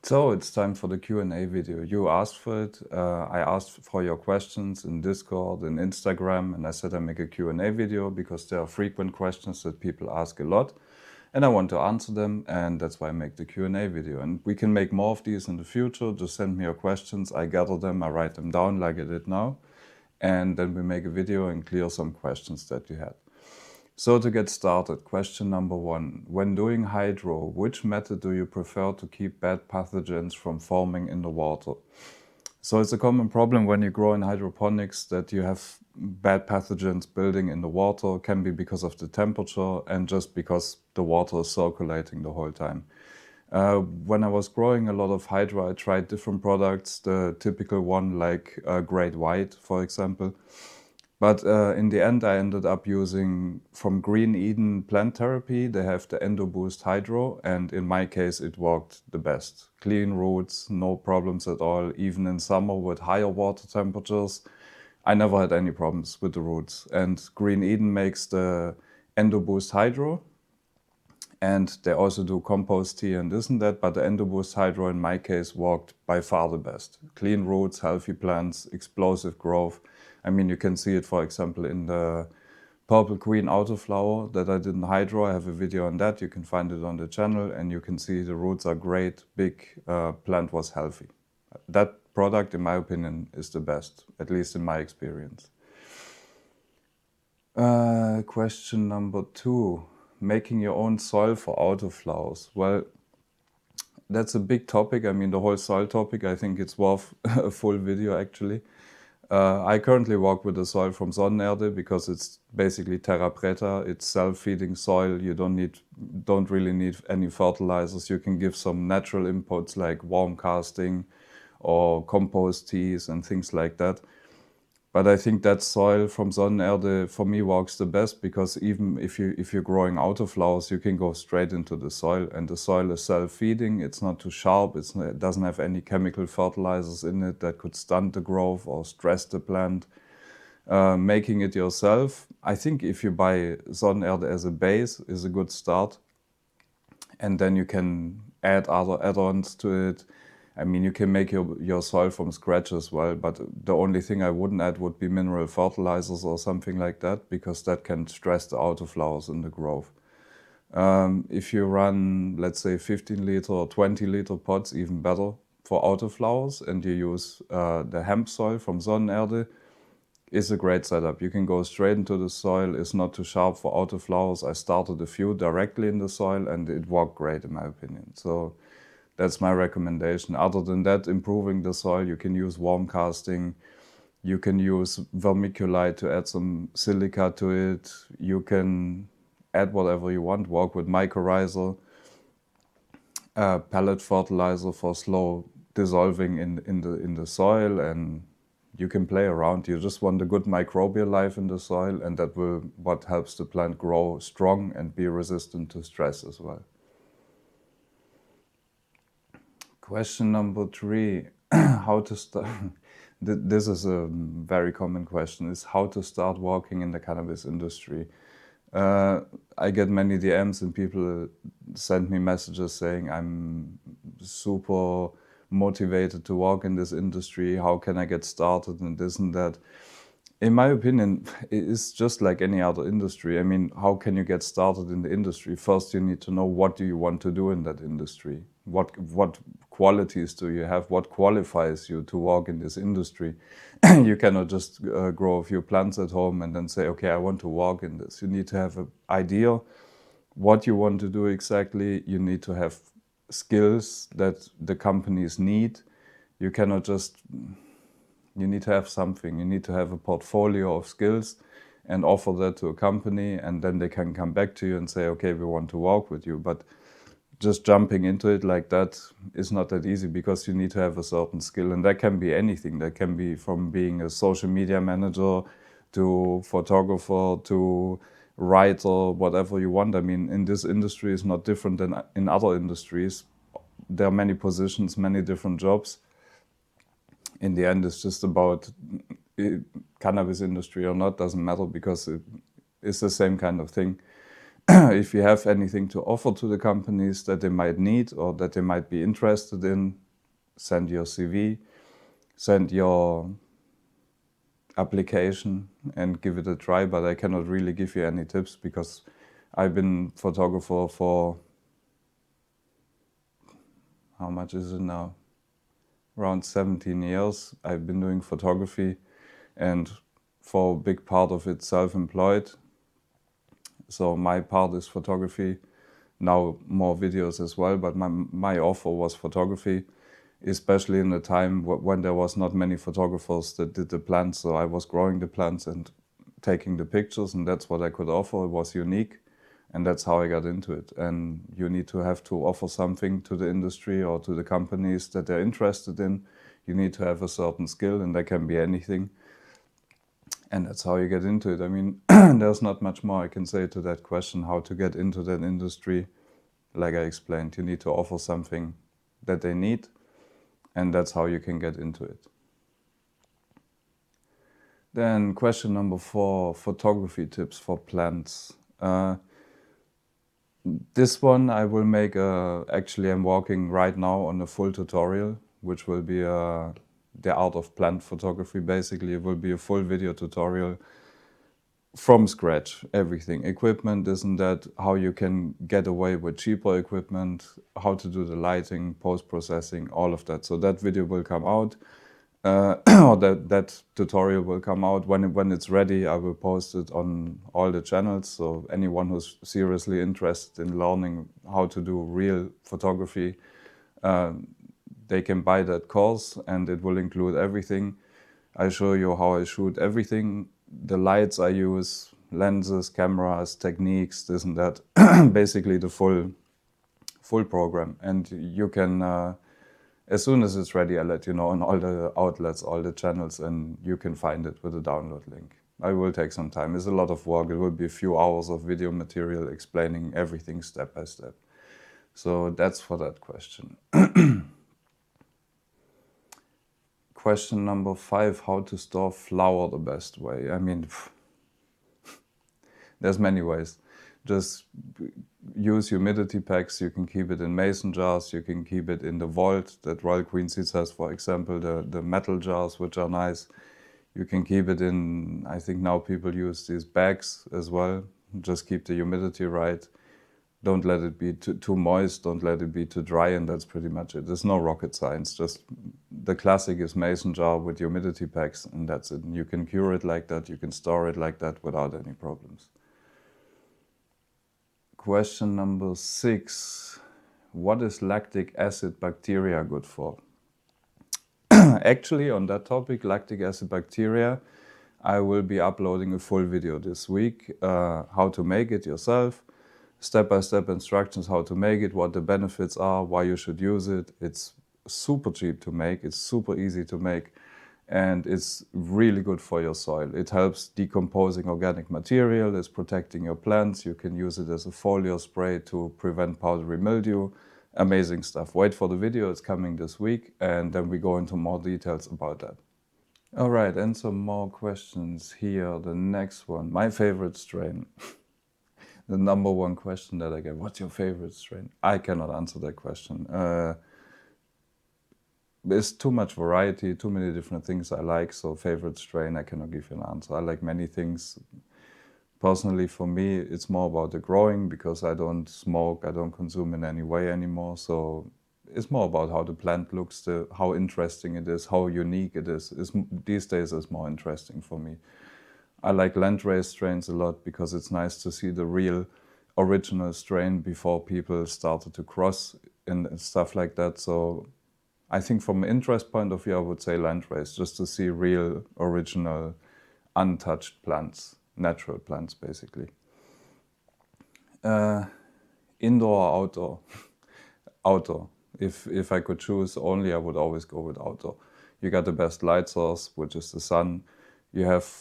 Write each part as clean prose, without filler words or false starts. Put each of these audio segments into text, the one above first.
So it's time for the Q&A video. You asked for it. I asked for your questions in Discord and Instagram, and I said I make a Q&A video because there are frequent questions that people ask a lot, and I want to answer them, and that's why I make the Q&A video. And we can make more of these in the future. Just send me your questions. I gather them, I write them down like I did now, and then we make a video and clear some questions that you had. So to get started, question number 1. When doing hydro, which method do you prefer to keep bad pathogens from forming in the water? So it's a common problem when you grow in hydroponics that you have bad pathogens building in the water. It can be because of the temperature and just because the water is circulating the whole time. When I was growing a lot of hydro, I tried different products, the typical one like Great White, for example. But in the end, I ended up using from Green Eden Plant Therapy. They have the EndoBoost Hydro, and in my case, it worked the best. Clean roots, no problems at all. Even in summer with higher water temperatures, I never had any problems with the roots. And Green Eden makes the EndoBoost Hydro, and they also do compost tea and this and that, but the EndoBoost Hydro in my case worked by far the best. Clean roots, healthy plants, explosive growth. I mean, you can see it, for example, in the Purple Queen autoflower that I did in hydro. I have a video on that. You can find it on the channel, and you can see the roots are great, big, plant was healthy. That product, in my opinion, is the best, at least in my experience. Question number 2. Making your own soil for autoflowers. Well, that's a big topic. I mean, the whole soil topic, I think it's worth a full video actually. I currently work with the soil from Sonnenerde because it's basically terra preta. It's self-feeding soil. You don't really need any fertilizers. You can give some natural inputs like worm casting or compost teas and things like that. But I think that soil from Sonnenerde for me works the best because even if you're growing autoflowers, you can go straight into the soil, and the soil is self-feeding. It's not too sharp. It doesn't have any chemical fertilizers in it that could stunt the growth or stress the plant. Making it yourself, I think if you buy Sonnenerde as a base is a good start, and then you can add other add-ons to it. I mean, you can make your soil from scratch as well, but the only thing I wouldn't add would be mineral fertilizers or something like that, because that can stress the autoflowers in the growth. If you run, let's say, 15 liter or 20 liter pots, even better for autoflowers, and you use the hemp soil from Sonnenerde, is a great setup. You can go straight into the soil. It's not too sharp for autoflowers. I started a few directly in the soil, and it worked great in my opinion. So that's my recommendation. Other than that, improving the soil, you can use worm casting. You can use vermiculite to add some silica to it. You can add whatever you want. Work with mycorrhiza, pellet fertilizer for slow dissolving in the soil, and you can play around. You just want a good microbial life in the soil, and that will what helps the plant grow strong and be resistant to stress as well. Question number 3, how to start, this is a very common question, is how to start working in the cannabis industry. I get many DMs and people send me messages saying I'm super motivated to work in this industry, how can I get started and this and that. In my opinion, it is just like any other industry. I mean, how can you get started in the industry? First, you need to know what do you want to do in that industry. What qualities do you have? What qualifies you to work in this industry? You cannot just grow a few plants at home and then say, okay, I want to work in this. You need to have an idea what you want to do exactly. You need to have skills that the companies need. You cannot just... You need to have something. You need to have a portfolio of skills and offer that to a company, and then they can come back to you and say, okay, we want to work with you. But just jumping into it like that is not that easy, because you need to have a certain skill, and that can be anything. That can be from being a social media manager to photographer to writer, whatever you want. I mean, in this industry is not different than in other industries. There are many positions, many different jobs. In the end, it's just about cannabis industry or not, doesn't matter, because it's the same kind of thing. if you have anything to offer to the companies that they might need or that they might be interested in, send your CV, send your application and give it a try. But I cannot really give you any tips because I've been photographer for, how much is it now? Around 17 years. I've been doing photography, and for a big part of it self-employed. So my part is photography, now more videos as well, but my offer was photography, especially in a time when there was not many photographers that did the plants. So I was growing the plants and taking the pictures, and that's what I could offer. It was unique, and that's how I got into it. And you need to have to offer something to the industry or to the companies that they're interested in. You need to have a certain skill, and that can be anything. And that's how you get into it. I mean, there's not much more I can say to that question, how to get into that industry. Like I explained, you need to offer something that they need, and that's how you can get into it. Then question number 4, photography tips for plants. This one I will make actually I'm working right now on a full tutorial, which will be the art of plant photography. Basically, it will be a full video tutorial from scratch, everything, equipment, this and that, how you can get away with cheaper equipment, how to do the lighting, post-processing, all of that. So that video will come out, or that tutorial will come out. When it's ready, I will post it on all the channels. So anyone who's seriously interested in learning how to do real photography, they can buy that course, and it will include everything. I show you how I shoot everything, the lights I use, lenses, cameras, techniques, this and that. Basically the full program. And you can, as soon as it's ready, I'll let you know on all the outlets, all the channels, and you can find it with a download link. I will take some time. It's a lot of work. It will be a few hours of video material explaining everything step by step. So that's for that question. Question number 5, how to store flower the best way. I mean, there's many ways. Just use humidity packs. You can keep it in mason jars. You can keep it in the vault that Royal Queen Seeds has, for example, the metal jars, which are nice. You can keep it in, I think now people use these bags as well. Just keep the humidity right. Don't let it be too moist, don't let it be too dry, and that's pretty much it. There's no rocket science, just the classic is mason jar with humidity packs, and that's it. And you can cure it like that, you can store it like that without any problems. Question number 6, what is lactic acid bacteria good for? Actually, on that topic, lactic acid bacteria, I will be uploading a full video this week, how to make it yourself. Step-by-step instructions how to make it, what the benefits are, why you should use it. It's super cheap to make, it's super easy to make, and it's really good for your soil. It helps decomposing organic material, it's protecting your plants. You can use it as a foliar spray to prevent powdery mildew. Amazing stuff. Wait for the video, it's coming this week, and then we go into more details about that. All right, and some more questions here. The next one, my favorite strain. The number one question that I get, what's your favorite strain? I cannot answer that question. There's too much variety, too many different things I like, so favorite strain, I cannot give you an answer. I like many things. Personally, for me, it's more about the growing, because I don't smoke, I don't consume in any way anymore, so it's more about how the plant looks, how interesting it is, how unique it is. These days it's more interesting for me. I like landrace strains a lot because it's nice to see the real original strain before people started to cross and stuff like that. So I think from an interest point of view, I would say landrace, just to see real, original, untouched plants, natural plants basically. Indoor or outdoor? Outdoor. If I could choose only, I would always go with outdoor. You got the best light source, which is the sun. You have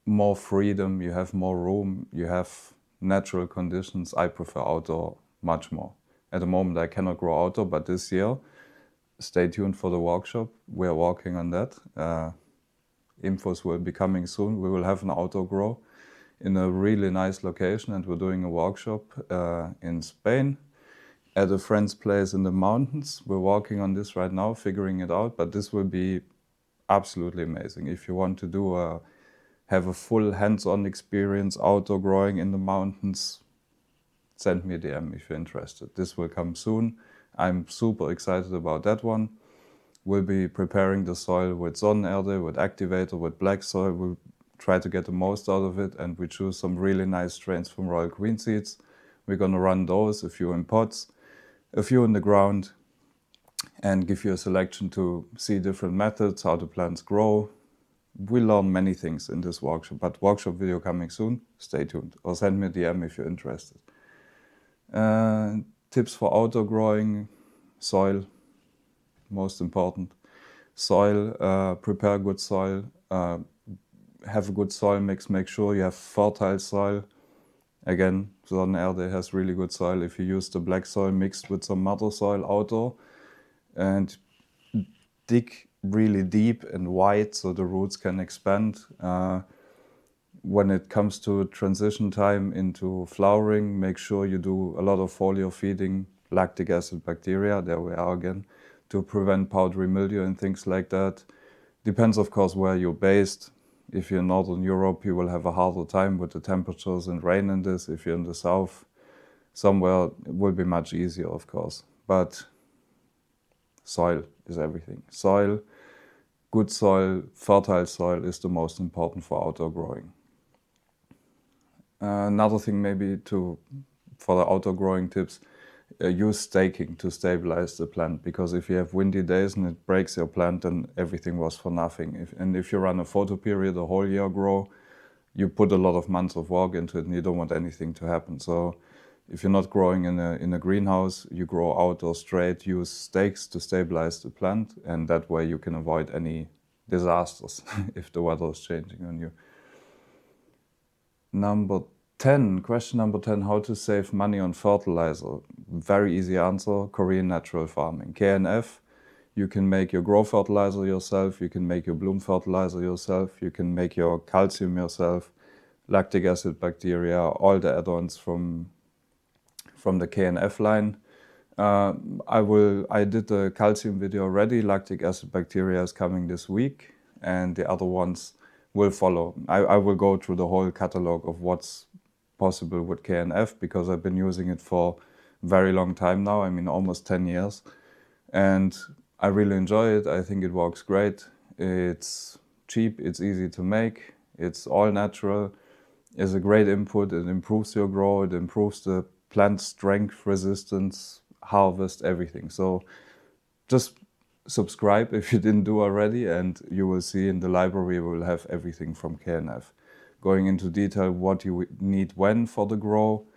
more freedom, you have more room, you have natural conditions. I prefer outdoor much more. At the moment I cannot grow outdoor, but this year, stay tuned for the workshop. We are working on that. Infos will be coming soon. We will have an outdoor grow. in a really nice location, and we're doing a workshop in Spain at a friend's place in the mountains. We're working on this right now, figuring it out, but this will be absolutely amazing. If you want to have a full hands-on experience outdoor growing in the mountains, send me a DM if you're interested. This will come soon. I'm super excited about that one. We'll be preparing the soil with Sonnenerde, with activator, with black soil. We'll try to get the most out of it, and we choose some really nice strains from Royal Queen seeds. We're gonna run those, a few in pots, a few in the ground, and give you a selection to see different methods, how the plants grow. We learn many things in this workshop, but workshop video coming soon. Stay tuned, or send me a DM if you're interested. Tips for outdoor growing: soil, most important. Soil, prepare good soil, have a good soil mix, make sure you have fertile soil. Again, Sonnenerde has really good soil. If you use the black soil mixed with some mother soil outdoor, and dig really deep and wide so the roots can expand. When it comes to transition time into flowering, make sure you do a lot of foliar feeding, lactic acid bacteria, there we are again, to prevent powdery mildew and things like that. Depends, of course, where you're based. If you're in Northern Europe, you will have a harder time with the temperatures and rain in this. If you're in the south, somewhere, it will be much easier, of course. But soil is everything. Soil, good soil, fertile soil is the most important for outdoor growing. Another thing maybe for the outdoor growing tips, use staking to stabilize the plant, because if you have windy days and it breaks your plant, then everything was for nothing. If you run a photo period a whole year grow, you put a lot of months of work into it and you don't want anything to happen. So if you're not growing in a greenhouse, you grow outdoor straight, use stakes to stabilize the plant, and that way you can avoid any disasters if the weather is changing on you. Question number 10, how to save money on fertilizer? Very easy answer, Korean natural farming. KNF, you can make your grow fertilizer yourself, you can make your bloom fertilizer yourself, you can make your calcium yourself, lactic acid bacteria, all the add-ons from the KNF line. I did the calcium video already. Lactic acid bacteria is coming this week, and the other ones will follow. I will go through the whole catalog of what's possible with KNF, because I've been using it for a very long time now, I mean almost 10 years. And I really enjoy it. I think it works great. It's cheap, it's easy to make, it's all natural, it's a great input, it improves your grow, it improves the plant strength, resistance, harvest, everything. So just subscribe if you didn't do already, and you will see in the library we will have everything from KNF. Going into detail what you need when for the grow,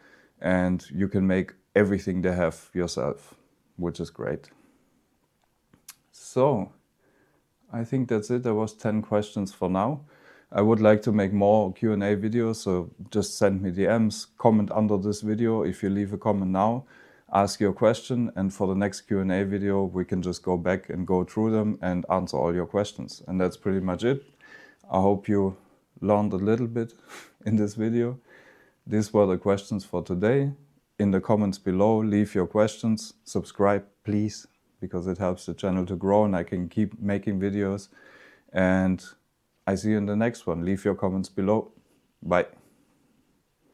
and you can make everything they have yourself, which is great. So I think that's it. There was 10 questions for now. I would like to make more Q&A videos, so just send me DMs, comment under this video. If you leave a comment now, ask your question, and for the next Q&A video we can just go back and go through them and answer all your questions. And that's pretty much it. I hope you learned a little bit in this video. These were the questions for today. In the comments below, leave your questions. Subscribe, please, because it helps the channel to grow and I can keep making videos. And I see you in the next one. Leave your comments below. Bye.